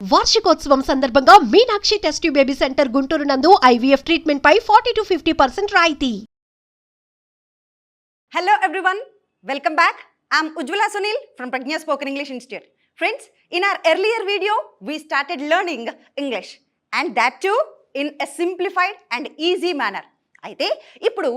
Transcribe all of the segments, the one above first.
వార్షికోత్సవం సందర్భంగా Meenakshi test tube baby centre Guntur నందు IVF ట్రీట్మెంట్ పై 40 to 50% రాయితీ. Hello everyone, welcome back. I'm Ujjwala Sunil from Pragya Spoken English Institute. Friends, in our earlier video, we started learning English and that too in a simplified and easy manner. అయితే ఇప్పుడు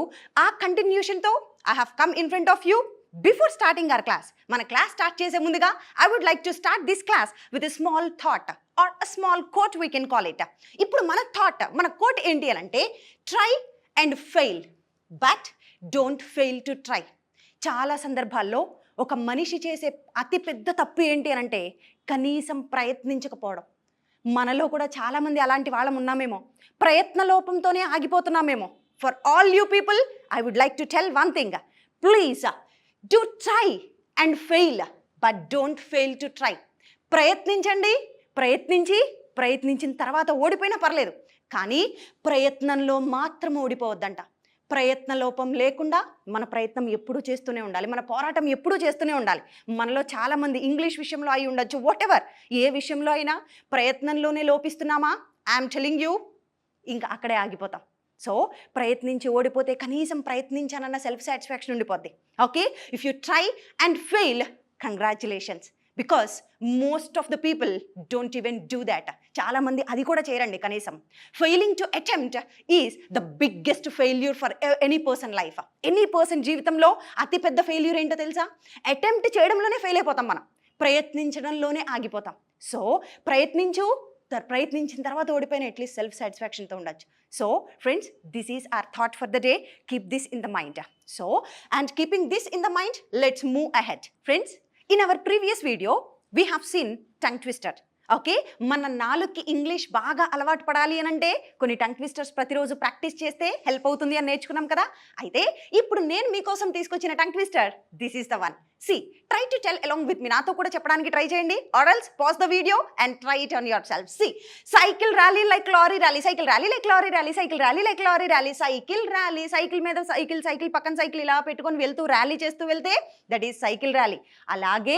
ఆ కంటిన్యూషన్తో I have come in front of you. Before starting our class, మన class start చేసే ముందుగా I would like to start this class with a small thought or a small quote we can call it. ఇప్పుడు మన thought, మన coat ఏంటి అని అంటే try and fail but don't fail to try. చాలా సందర్భాల్లో ఒక మనిషి చేసే అతి పెద్ద తప్పు ఏంటి అని అంటే కనీసం ప్రయత్నించకపోవడం. మనలో కూడా చాలామంది అలాంటి వాళ్ళం ఉన్నామేమో, ప్రయత్న లోపంతోనే ఆగిపోతున్నామేమో. For all you people I would like to tell one thing, please do try and fail but don't fail to try. ప్రయత్నించండి, ప్రయత్నించిన తర్వాత ఓడిపోయినా పర్లేదు, కానీ ప్రయత్నంలో మాత్రం ఓడిపోవద్దంట. ప్రయత్న లోపం లేకుండా మన ప్రయత్నం ఎప్పుడూ చేస్తూనే ఉండాలి, మన పోరాటం ఎప్పుడూ చేస్తూనే ఉండాలి. మనలో చాలామంది ఇంగ్లీష్ విషయంలో అయి ఉండొచ్చు, వాట్ ఎవర్, ఏ విషయంలో అయినా ప్రయత్నంలోనే లోపిస్తున్నామా, ఐఎమ్ టెలింగ్ యూ, ఇంకా అక్కడే ఆగిపోతాం. సో ప్రయత్నించి ఓడిపోతే కనీసం ప్రయత్నించానన్న సెల్ఫ్ సాటిస్ఫాక్షన్ ఉండిపోద్ది. Okay, if you try and fail, congratulations, because most of the people don't even do that. చాలామంది అది కూడా చేయరండి కనీసం. Failing to attempt is the biggest failure for any person life. Any person జీవితంలో అతిపెద్ద failure ఏంటో తెలుసా? అటెంప్ట్ చేయడంలోనే ఫెయిల్ అయిపోతాం, మనం ప్రయత్నించడంలోనే ఆగిపోతాం. సో ప్రయత్నించిన తర్వాత ఓడిపోయిన అట్లీస్ట్ సెల్ఫ్ సాటిస్ఫాక్షన్తో ఉండొచ్చు. So friends, this is our thought for the day. Keep this in the mind. So and keeping this in the mind, let's move ahead. Friends, in our previous video we have seen tongue twister. Okay, మన నాలుగుకి English బాగా అలవాటు పడాలి అని అంటే కొన్ని tongue twisters ప్రతిరోజు practice చేస్తే హెల్ప్ అవుతుంది అని నేర్చుకున్నాం కదా. అయితే ఇప్పుడు నేను మీకోసం తీసుకొచ్చిన tongue twister, this is the one. C, try to tell along with me. నాతో కూడా చెప్పడానికి ట్రై చేయండి, or else pause the video and try it on yourself. See, cycle rally like lorry rally, cycle rally like lorry rally, cycle rally like lorry rally, cycle rally, cycle మీద cycle పక్కన cycle ఇలా పెట్టుకొని వెళ్తూ rally చేస్తూ వెళ్తే that is cycle rally. అలాగే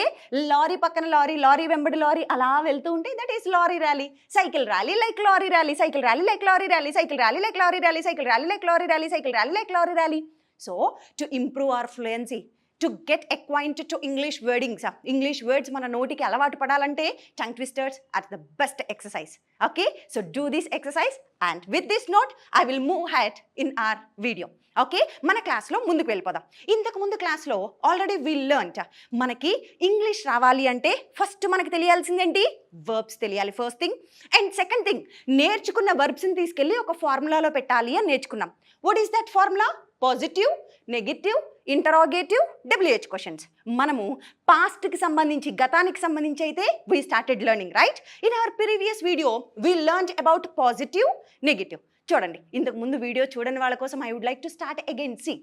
lorry పక్కన lorry వెంబడి లారీ అలా వెళ్తూ ఉంటే that is lorry rally. Cycle rally like lorry rally, cycle rally like lorry rally, cycle rally like lorry rally, cycle rally like lorry rally, cycle rally like lorry rally. So to improve our fluency, to get acquainted to English wordings, English words మన నోటికి అలవాటు పడాలంటే tongue twisters are the best exercise. Okay, so do this exercise and with this note I will move ahead in our video. Okay, మన క్లాస్లో ముందుకు వెళ్ళిపోదాం. ఇంతకు ముందు క్లాస్లో ఆల్రెడీ వి లెర్న్డ్, మనకి ఇంగ్లీష్ రావాలి అంటే ఫస్ట్ మనకి తెలియాల్సిందేంటి? వర్బ్స్ తెలియాలి, first thing. And second thing, నేర్చుకున్న వర్బ్స్ని తీసుకెళ్ళి ఒక ఫార్ములాలో పెట్టాలి అని నేర్చుకున్నాం. What is that formula? Positive, negative, interrogative, WH questions. మనము పాస్ట్కి సంబంధించి, గతానికి సంబంధించి అయితే we started learning, right? In our previous video we learned about positive, negative. చూడండి, ఇంతకు ముందు వీడియో చూడని వాళ్ళ కోసం I would like to start again. See,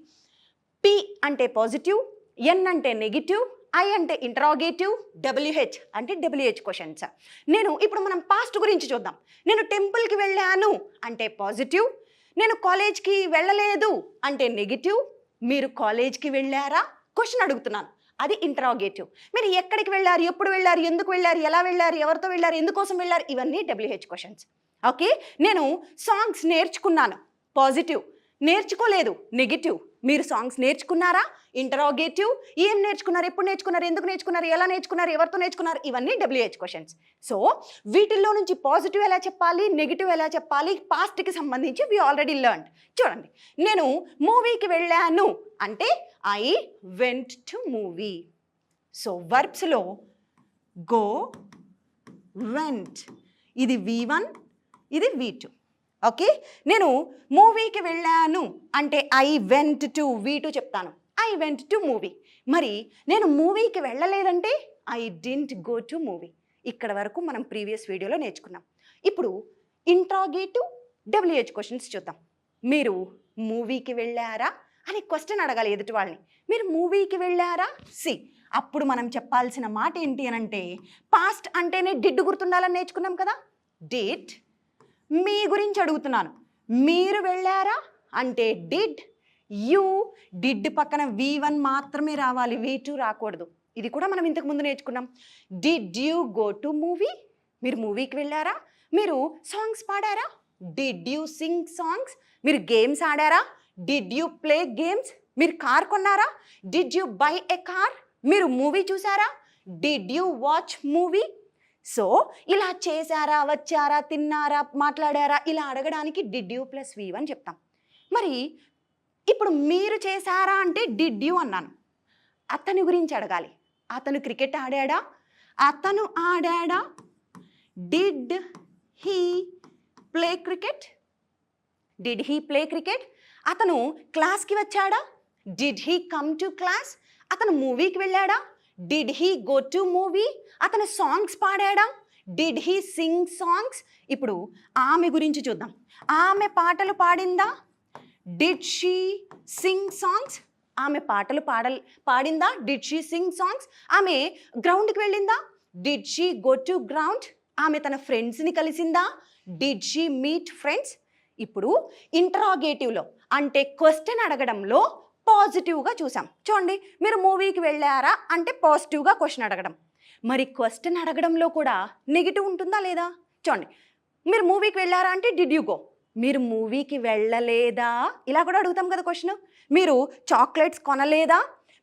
P అంటే పాజిటివ్, N అంటే నెగిటివ్, I అంటే ఇంటరాగేటివ్, WH అంటే WH క్వశ్చన్స్. ఇప్పుడు మనం పాస్ట్ గురించి చూద్దాం. నేను టెంపుల్కి వెళ్ళాను అంటే పాజిటివ్, నేను కాలేజ్కి వెళ్ళలేదు అంటే నెగిటివ్, మీరు కాలేజ్కి వెళ్ళారా క్వశ్చన్ అడుగుతున్నాను, అది ఇంటరాగేటివ్. మీరు ఎక్కడికి వెళ్ళారు, ఎప్పుడు వెళ్ళారు, ఎందుకు వెళ్ళారు, ఎలా వెళ్ళారు, ఎవరితో వెళ్ళారు, ఎందుకోసం వెళ్ళారు, ఇవన్నీ WH క్వశ్చన్స్. ఓకే, నేను సాంగ్స్ నేర్చుకున్నాను పాజిటివ్, నేర్చుకోలేదు నెగిటివ్, మీరు సాంగ్స్ నేర్చుకున్నారా ఇంటరాగేటివ్, ఏం నేర్చుకున్నారు, ఎప్పుడు నేర్చుకున్నారు, ఎందుకు నేర్చుకున్నారు, ఎలా నేర్చుకున్నారు, ఎవరితో నేర్చుకున్నారు, ఇవన్నీ WH క్వశ్చన్స్. సో వీటిల్లో నుంచి పాజిటివ్ ఎలా చెప్పాలి, నెగిటివ్ ఎలా చెప్పాలి, పాస్ట్కి సంబంధించి వి ఆల్రెడీ లెర్న్డ్. చూడండి, నేను మూవీకి వెళ్ళాను అంటే I went to movie. So వర్బ్స్లో గో, వెంట్, ఇది V1, ఇది V2. ఓకే, నేను మూవీకి వెళ్ళాను అంటే ఐ వెంట్ టు V2 చెప్తాను, ఐ వెంట్ టు మూవీ. మరి నేను మూవీకి వెళ్ళలేదంటే I didn't go to movie. ఇక్కడ వరకు మనం ప్రీవియస్ వీడియోలో నేర్చుకున్నాం. ఇప్పుడు ఇంట్రాగేటివ్, WH క్వశ్చన్స్ చూద్దాం. మీరు మూవీకి వెళ్ళారా అని క్వశ్చన్ అడగాలి ఎదుటి వాళ్ళని. మీరు మూవీకి వెళ్ళారా? సి, అప్పుడు మనం చెప్పాల్సిన మాట ఏంటి అని అంటే, పాస్ట్ అంటేనే డిడ్ గుర్తుండాలని నేర్చుకున్నాం కదా. డిడ్, మీ గురించి అడుగుతున్నాను, మీరు వెళ్ళారా అంటే డిడ్, యూ, డిడ్ పక్కన V1 మాత్రమే రావాలి, V2 రాకూడదు. ఇది కూడా మనం ఇంతకు ముందు నేర్చుకున్నాం. Did you go to movie? మీరు మూవీకి వెళ్ళారా? మీరు సాంగ్స్ పాడారా? Did you sing songs? మీరు గేమ్స్ ఆడారా? Did you play games? మీరు కార్ కొన్నారా? Did you buy a car? మీరు మూవీ చూసారా? Did you watch movie? So ఇలా చేశారా, వచ్చారా, తిన్నారా, మాట్లాడారా, ఇలా అడగడానికి డిడ్ యూ ప్లస్ వి అని చెప్తాం. మరి ఇప్పుడు మీరు చేశారా అంటే డిడ్ యూ అన్నాను. అతని గురించి అడగాలి. అతను క్రికెట్ ఆడాడా? అతను ఆడాడా? Did he play cricket? Did he play cricket? అతను క్లాస్కి వచ్చాడా? Did he come to class? అతను మూవీకి వెళ్ళాడా? Did he go to movie? అతను సాంగ్స్ పాడాడా? Did he sing songs? ఇప్పుడు ఆమె గురించి చూద్దాం. ఆమె పాటలు పాడిందా? Did she sing songs? ఆమె పాటలు పాడిందా? Did she sing songs? ఆమె గ్రౌండ్కి వెళ్ళిందా? Did she go to ground? ఆమె తన ఫ్రెండ్స్ని కలిసిందా? Did she meet friends? ఇప్పుడు ఇంటరాగేటివ్లో అంటే క్వశ్చన్ అడగడంలో పాజిటివ్గా చూసాం. చూడండి, మీరు మూవీకి వెళ్ళారా అంటే పాజిటివ్గా క్వశ్చన్ అడగడం. మరి క్వశ్చన్ అడగడంలో కూడా నెగిటివ్ ఉంటుందా లేదా? చూడండి, మీరు మూవీకి వెళ్ళారా అంటే డిడ్ యూ గో? మీరు మూవీకి వెళ్ళలేదా? ఇలా కూడా అడుగుతాం కదా క్వశ్చన్. మీరు చాక్లెట్స్ కొనలేదా?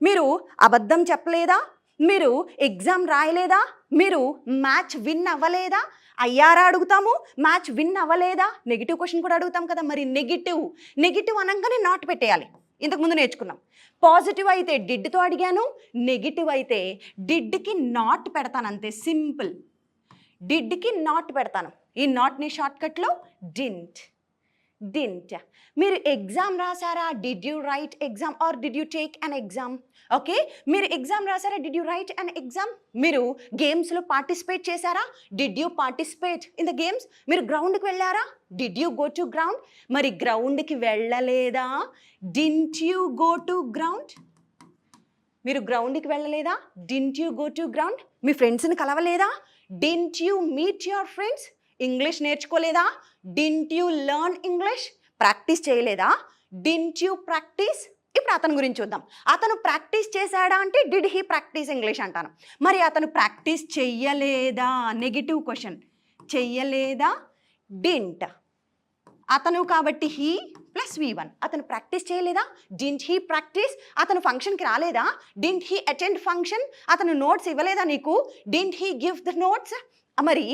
మీరు అబద్ధం చెప్పలేదా? మీరు ఎగ్జామ్ రాయలేదా? మీరు మ్యాచ్ విన్ అవ్వలేదా? అయ్యారా అడుగుతాము, మ్యాచ్ విన్ అవ్వలేదా? నెగిటివ్ క్వశ్చన్ కూడా అడుగుతాం కదా. మరి నెగిటివ్ అనగానే నాట్ పెట్టేయాలి. ఇంతకుముందు నేర్చుకున్నాం. పాజిటివ్ అయితే డిడ్తో అడిగాను, నెగిటివ్ అయితే డిడ్కి నాట్ పెడతాను, అంతే, సింపుల్. డిడ్కి నాట్ పెడతాను. ఈ నాట్ని షార్ట్కట్లో డింట్. మీరు ఎగ్జామ్ రాసారా? Did you write exam or did you take an exam? Okay, మీరు ఎగ్జామ్ రాసారా? Did you write an exam? మీరు గేమ్స్లో పార్టిసిపేట్ చేశారా? Did you participate in the games? మీరు గ్రౌండ్కి వెళ్ళారా? Did you go to ground? మరి గ్రౌండ్కి వెళ్ళలేదా? Didn't you go to ground? మీరు గ్రౌండ్కి వెళ్ళలేదా? Didn't you go to ground? మీ ఫ్రెండ్స్ని కలవలేదా? Didn't you meet your friends? English నేర్చుకోలేదా? Didn't you learn English? Practice చేయలేదా? Didn't you practise? ఇప్పుడు అతని గురించి చూద్దాం. అతను ప్రాక్టీస్ చేశాడా అంటే డిడ్ హీ ప్రాక్టీస్ ఇంగ్లీష్ అంటాను. మరి అతను ప్రాక్టీస్ చెయ్యలేదా? Negative question. చెయ్యలేదా? డింట్. అతను కాబట్టి హీ ప్లస్ V1. అతను ప్రాక్టీస్ చేయలేదా? Didn't he practise? అతను ఫంక్షన్కి రాలేదా? Didn't he attend function? అతను నోట్స్ ఇవ్వలేదా నీకు? Didn't he give the notes? మరి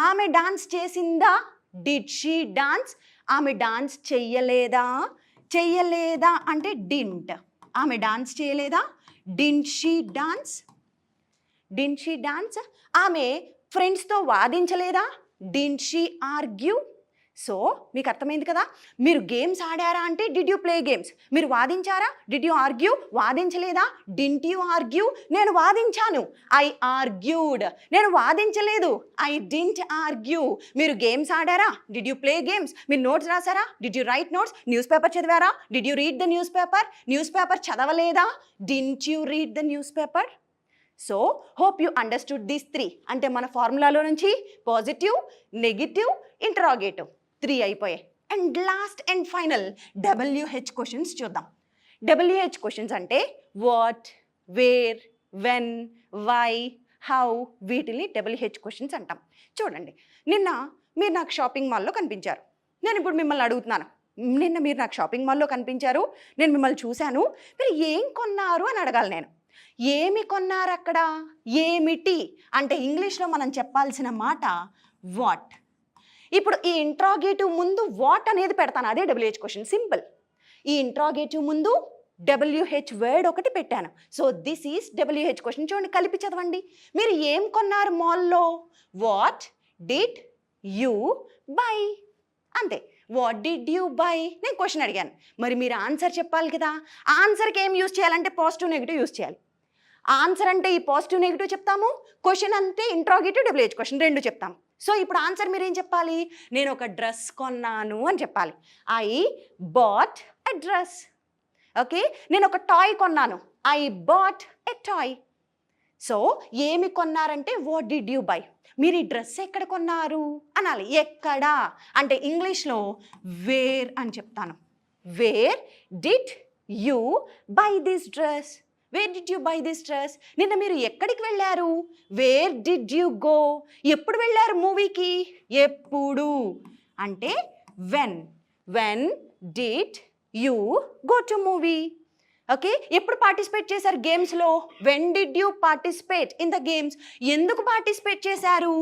ఆమె డాన్స్ చేసిందా? Did she dance? ఆమె డాన్స్ చెయ్యలేదా? చెయ్యలేదా అంటే డింట్. ఆమె డాన్స్ చేయలేదా? Didn't she dance? Didn't she dance? ఆమె ఫ్రెండ్స్తో వాదించలేదా? Didn't she argue? సో మీకు అర్థమైంది కదా. మీరు గేమ్స్ ఆడారా అంటే డిడ్ యూ ప్లే గేమ్స్? మీరు వాదించారా? Did you argue? వాదించలేదా? Didn't you argue? నేను వాదించాను, ఐ ఆర్గ్యూడ్. నేను వాదించలేదు, ఐ డింట్ ఆర్గ్యూ. మీరు గేమ్స్ ఆడారా? Did you play games? మీరు నోట్స్ రాసారా? Did you write notes? Newspaper చదివారా? Did you read the newspaper? Newspaper చదవలేదా? Didn't you read the newspaper? So hope you understood these 3. అంటే మన ఫార్ములాలో నుంచి positive, negative, interrogative 3 అయిపోయాయి. And last and final WH questions చూద్దాం. WH questions అంటే what, where, when, why, how, వీటిని WH questions అంటాం. చూడండి, నిన్న మీరు నాకు షాపింగ్ మాల్లో కనిపించారు. నేను ఇప్పుడు మిమ్మల్ని అడుగుతున్నాను, నిన్న మీరు నాకు షాపింగ్ మాల్లో కనిపించారు, నేను మిమ్మల్ని చూశాను, మీరు ఏం కొన్నారు అని అడగాలి నేను. ఏమి కొన్నారు అక్కడ? ఏమిటి అంటే ఇంగ్లీష్లో మనం చెప్పాల్సిన మాట వాట్. ఇప్పుడు ఈ ఇంట్రాగేటివ్ ముందు వాట్ అనేది పెడతాను, అదే WH క్వశ్చన్, సింపుల్. ఈ ఇంట్రాగేటివ్ ముందు WH వర్డ్ ఒకటి పెట్టాను. So this is WH question. చూడండి, కలిపి చదవండి. మీరు ఏం కొన్నారు మాల్లో? What did you by? అంతే, వాట్ డిడ్ యూ బై. నేను క్వశ్చన్ అడిగాను, మరి మీరు ఆన్సర్ చెప్పాలి కదా. ఆన్సర్కి ఏం యూజ్ చేయాలంటే పాజిటివ్, నెగిటివ్ యూజ్ చేయాలి. ఆన్సర్ అంటే ఈ పాజిటివ్, నెగిటివ్ చెప్తాము. క్వశ్చన్ అంటే ఇంట్రాగేటివ్, WH క్వశ్చన్ రెండు చెప్తాము. సో ఇప్పుడు ఆన్సర్ మీరు ఏం చెప్పాలి? నేను ఒక డ్రెస్ కొన్నాను అని చెప్పాలి. I bought a dress. Okay, నేను ఒక టాయ్ కొన్నాను. I bought a toy. So ఏమి కొన్నారంటే వాట్ డిడ్ యూ బై. మీరు ఈ డ్రెస్ ఎక్కడ కొన్నారు అనాలి. ఎక్కడ అంటే ఇంగ్లీష్లో వేర్ అని చెప్తాను. Where did you buy this dress? Where did you buy this dress? నిన్న మీరు ఎక్కడికి వెళ్ళారు? Where did you go? ఎప్పుడు వెళ్ళారు మూవీకి? ఎప్పుడు అంటే when. When did you go to movie? Okay, ఎప్పుడు పార్టిసిపేట్ చేశారు గేమ్స్లో? When did you participate in the games? ఎందుకు పార్టిసిపేట్ చేశారు?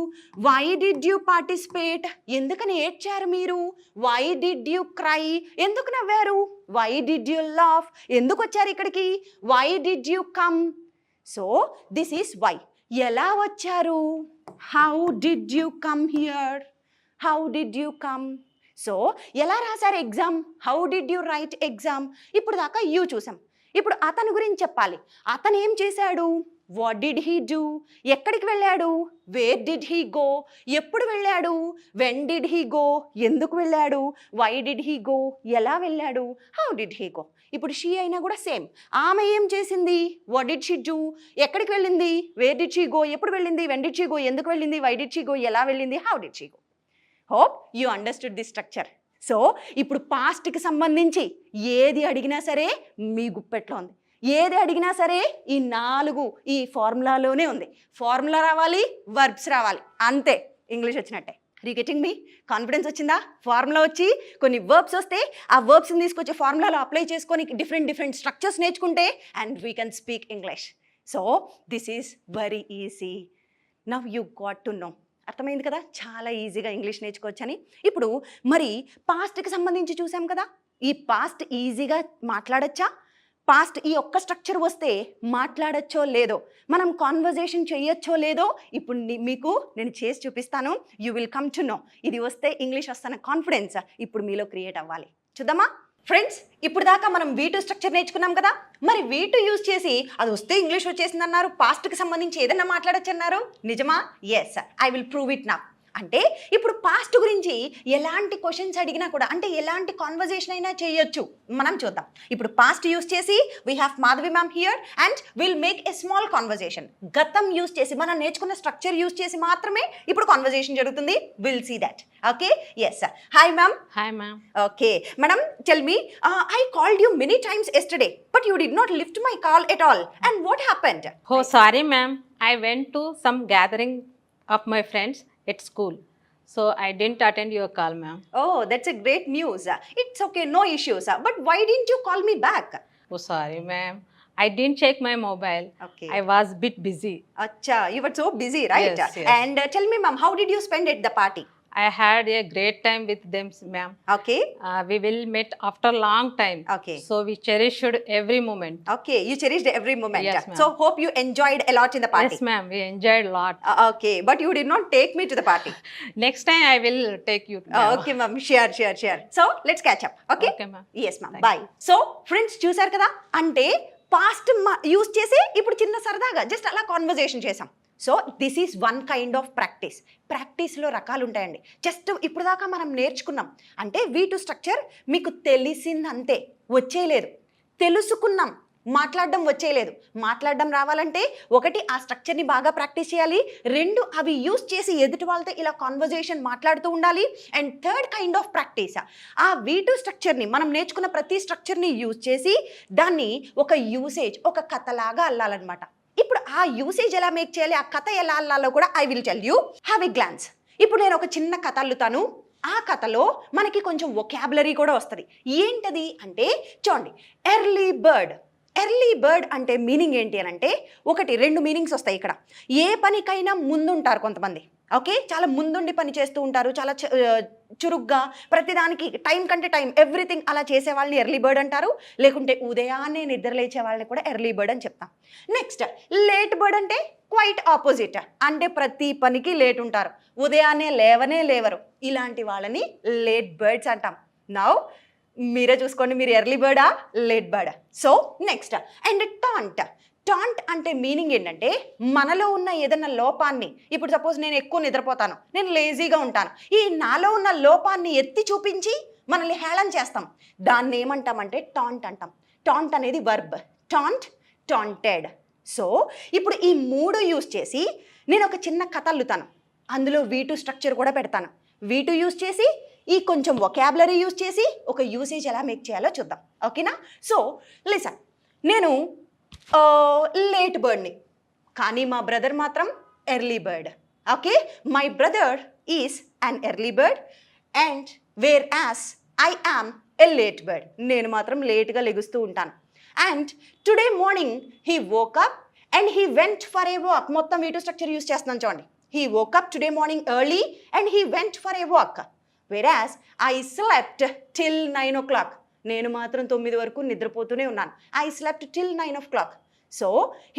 Why did you participate? ఎందుకని ఏడ్చారు మీరు? Why did you cry? ఎందుకు నవ్వారు? Why did you laugh? ఎందుకు వచ్చారు ఇక్కడికి? Why did you come? So this is why. ఎలా వచ్చారు? How did you come here? How did you come? So ఎలా రాశారు exam? How did you write exam? ఇప్పుడు దాకా యూ చూసాం. ఇప్పుడు అతని గురించి చెప్పాలి. అతను ఏం చేశాడు? What did he do? ఎక్కడికి వెళ్ళాడు? Where did he go? ఎప్పుడు వెళ్ళాడు? When did he go? ఎందుకు వెళ్ళాడు? Why did he go? ఎలా వెళ్ళాడు? How did he go? ఇప్పుడు షీ అయినా కూడా సేమ్. ఆమె ఏం చేసింది? What did she do? ఎక్కడికి వెళ్ళింది? Where did she go? ఎప్పుడు వెళ్ళింది? When did she go? ఎందుకు వెళ్ళింది? Why did she go? ఎలా వెళ్ళింది? How did she go? Hope you understood the structure. So ఇప్పుడు పాస్ట్కి సంబంధించి ఏది అడిగినా సరే మీ గుప్పెట్లో ఉంది. ఏది అడిగినా సరే ఈ 4 ఈ ఫార్ములాలోనే ఉంది. ఫార్ములా రావాలి, వర్బ్స్ రావాలి, అంతే ఇంగ్లీష్ వచ్చినట్టే. Are you getting me? Confidence వచ్చిందా? ఫార్ములా వచ్చి కొన్ని వర్బ్స్ వస్తే ఆ వర్బ్స్ని తీసుకొచ్చి ఫార్ములాలో అప్లై చేసుకొని డిఫరెంట్ స్ట్రక్చర్స్ నేర్చుకుంటే and we can speak English. So this is very easy. Now you got to know. అర్థమైంది కదా చాలా ఈజీగా ఇంగ్లీష్ నేర్చుకోవచ్చని. ఇప్పుడు మరి పాస్ట్కి సంబంధించి చూసాం కదా, ఈ పాస్ట్ ఈజీగా మాట్లాడచ్చా? పాస్ట్ ఈ ఒక్క స్ట్రక్చర్ వస్తే మాట్లాడచ్చో లేదో, మనం కాన్వర్జేషన్ చేయొచ్చో లేదో ఇప్పుడు మీకు నేను చేసి చూపిస్తాను. You will come to know. ఇది వస్తే ఇంగ్లీష్ వస్తున్న కాన్ఫిడెన్స్ ఇప్పుడు మీలో క్రియేట్ అవ్వాలి. చూద్దామా ఫ్రెండ్స్? ఇప్పుడు దాకా మనం V2 స్ట్రక్చర్ నేర్చుకున్నాం కదా. మరి V2 యూజ్ చేసి అది వస్తే ఇంగ్లీష్ వచ్చేసింది అన్నారు, పాస్ట్కి సంబంధించి ఏదైనా మాట్లాడచ్చు అన్నారు. నిజమా? Yes, I will prove it now. అంటే ఇప్పుడు పాస్ట్ గురించి ఎలాంటి క్వశ్చన్స్ అడిగినా కూడా, అంటే ఎలాంటి కాన్వర్జేషన్ అయినా చేయొచ్చు. మనం చూద్దాం. ఇప్పుడు పాస్ట్ యూజ్ చేసి we have Madhavi ma'am here and will make a small conversation. గతం యూజ్ చేసి మనం నేర్చుకున్న స్ట్రక్చర్ యూజ్ చేసి మాత్రమే ఇప్పుడు కాన్వర్జేషన్ జరుగుతుంది. Will see that. Okay, yes. Hi ma'am. Hi, ma'am. Okay, madam, tell me, I called you many times yesterday, but you did not lift my call at all. And what happened? Oh, sorry, ma'am. I went to some gathering of my friends at school, so I didn't attend your call, ma'am. Oh, that's a great news. It's okay, no issues. But why didn't you call me back? Oh, sorry, ma'am. I didn't check my mobile. Okay. I was bit busy. Acha, you were so busy, right? Yes, yes. And tell me, ma'am, how did you spend at the party? I had a great time with them, ma'am. Okay. We will meet after long time. Okay. So we cherished every moment. Okay, you cherished every moment. Yes, ma'am. So hope you enjoyed a lot in the party. Yes, ma'am. We enjoyed a lot. Okay, but you did not take me to the party. Next time I will take you. Ma'am. Okay, ma'am. Sure. So let's catch up. Okay. Okay, ma'am. Yes, ma'am. Thank Bye. So friends, చూసారు కదా, అంటే past use చేసి ఇప్పుడు చిన్న సరదాగా just అలా conversation చేసాం. So this is one kind of practice. ప్రాక్టీస్లో రకాలు ఉంటాయండి. జస్ట్ ఇప్పుడు దాకా మనం నేర్చుకున్నాం అంటే V2 స్ట్రక్చర్ మీకు తెలిసిందంతే, వచ్చేయలేదు. తెలుసుకున్నాం, మాట్లాడడం వచ్చేయలేదు. మాట్లాడడం రావాలంటే ఒకటి ఆ స్ట్రక్చర్ని బాగా ప్రాక్టీస్ చేయాలి, 2 అవి యూజ్ చేసి ఎదుటి వాళ్ళతో ఇలా కాన్వర్జేషన్ మాట్లాడుతూ ఉండాలి. And third kind of practice, ఆ V2 స్ట్రక్చర్ని మనం నేర్చుకున్న ప్రతి స్ట్రక్చర్ని యూజ్ చేసి దాన్ని ఒక యూసేజ్, ఒక కథలాగా అల్లాలన్నమాట. ఇప్పుడు ఆ యూసేజ్ ఎలా మేక్ చేయాలి, ఆ కథ ఎలా అల్లాలో కూడా I will tell you. Have a glance. ఇప్పుడు నేను ఒక చిన్న కథ అల్లుతాను. ఆ కథలో మనకి కొంచెం వొకాబులరీ కూడా వస్తుంది. ఏంటది అంటే చూడండి, ఎర్లీ బర్డ్. ఎర్లీ బర్డ్ అంటే మీనింగ్ ఏంటి అని అంటే 2 మీనింగ్స్ వస్తాయి ఇక్కడ. ఏ పనికైనా ముందుంటారు కొంతమంది. ఓకే, చాలా ముందుండి పని చేస్తూ ఉంటారు, చాలా చురుగ్గా ప్రతిదానికి టైం కంటే టైం ఎవ్రీథింగ్ అలా చేసే వాళ్ళని ఎర్లీ బర్డ్ అంటారు. లేకుంటే ఉదయాన్నే నిద్ర లేచే వాళ్ళని కూడా ఎర్లీ బర్డ్ అని చెప్తాం. నెక్స్ట్ లేట్ బర్డ్ అంటే క్వైట్ ఆపోజిట్, అంటే ప్రతి పనికి లేట్ ఉంటారు, ఉదయాన్నే లేవరు. ఇలాంటి వాళ్ళని లేట్ బర్డ్స్ అంటాం. నౌ మీరే చూసుకోండి, మీరు ఎర్లీ బర్డా లేట్ బర్డా. So next and taunt. Taunt అంటే మీనింగ్ ఏంటంటే మనలో ఉన్న ఏదైనా లోపాన్ని, ఇప్పుడు సపోజ్ నేను ఎక్కువ నిద్రపోతాను, నేను లేజీగా ఉంటాను, ఈ నాలో ఉన్న లోపాన్ని ఎత్తి చూపించి మనల్ని హేళన చేస్తాం. దాన్ని ఏమంటామంటే టాంట్ అంటాం. టాంట్ అనేది వర్బ్. టాంట్, టాంటెడ్. సో ఇప్పుడు ఈ 3 యూజ్ చేసి నేను ఒక చిన్న కథ అల్లుతాను, అందులో V2 స్ట్రక్చర్ కూడా పెడతాను. V2 యూజ్ చేసి ఈ కొంచెం వొకాబులరీ యూజ్ చేసి ఒక యూసేజ్ ఎలా మేక్ చేయాలో చూద్దాం. ఓకేనా? సో లిసన్, నేను లేట్ బర్డ్ని, కానీ మా బ్రదర్ మాత్రం early bird. Okay, my brother is an early bird and whereas I am a ఎ లేట్ బర్డ్. నేను మాత్రం లేట్గా లెగుస్తూ ఉంటాను. And today morning he woke up and he went for a walk. మొత్తం వీటు స్ట్రక్చర్ యూస్ చేస్తున్నాను చూడండి. He woke up today morning early and he went for a walk. Whereas I slept till 9 o'clock. నేను మాత్రం 9 వరకు నిద్రపోతూనే ఉన్నాను. I slept till 9 o'clock. So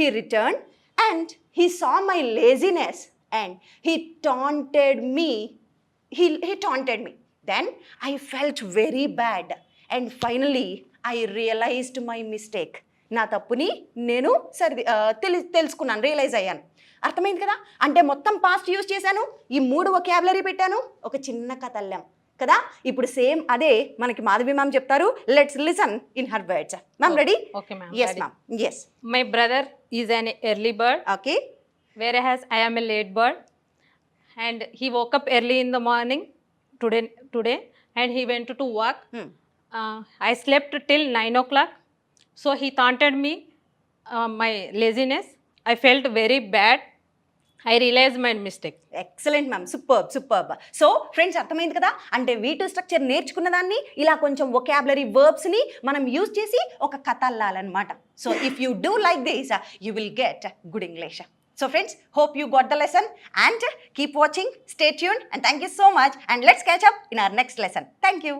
he return and he saw my laziness and he టాంటెడ్ me. He taunted me. Then I felt very bad and finally I realized my mistake. నా తప్పుని నేను తెలుసుకున్నాను, realise అయ్యాను. అర్థమైంది కదా? అంటే మొత్తం పాస్ట్ యూజ్ చేశాను, ఈ 3 వొకాబులరీ పెట్టాను, ఒక చిన్న కథ అల్లాం కదా. ఇప్పుడు సేమ్ అదే మనకి మాధవి మ్యామ్ చెప్తారు. Let's listen in her words. Ma'am ready? Okay, ma'am. Yes Ready. Ma'am, yes. My brother is an early bird, okay, whereas I am a late bird. And he woke up early in the morning today, and he went to work. I slept till 9 o'clock. So he taunted me, my laziness. I felt very bad. I realized my mistake. Excellent ma'am, superb. So friends అర్థమైంది కదా? అంటే V2 structure నేర్చుకున్న దాన్ని ఇలా కొంచెం vocabulary వర్బ్స్ని మనం use చేసి ఒక కథ అల్లాలన్నమాట. So if you do like this you will get good English. So friends, hope you got the lesson and keep watching, stay tuned and thank you so much and let's catch up in our next lesson. Thank you.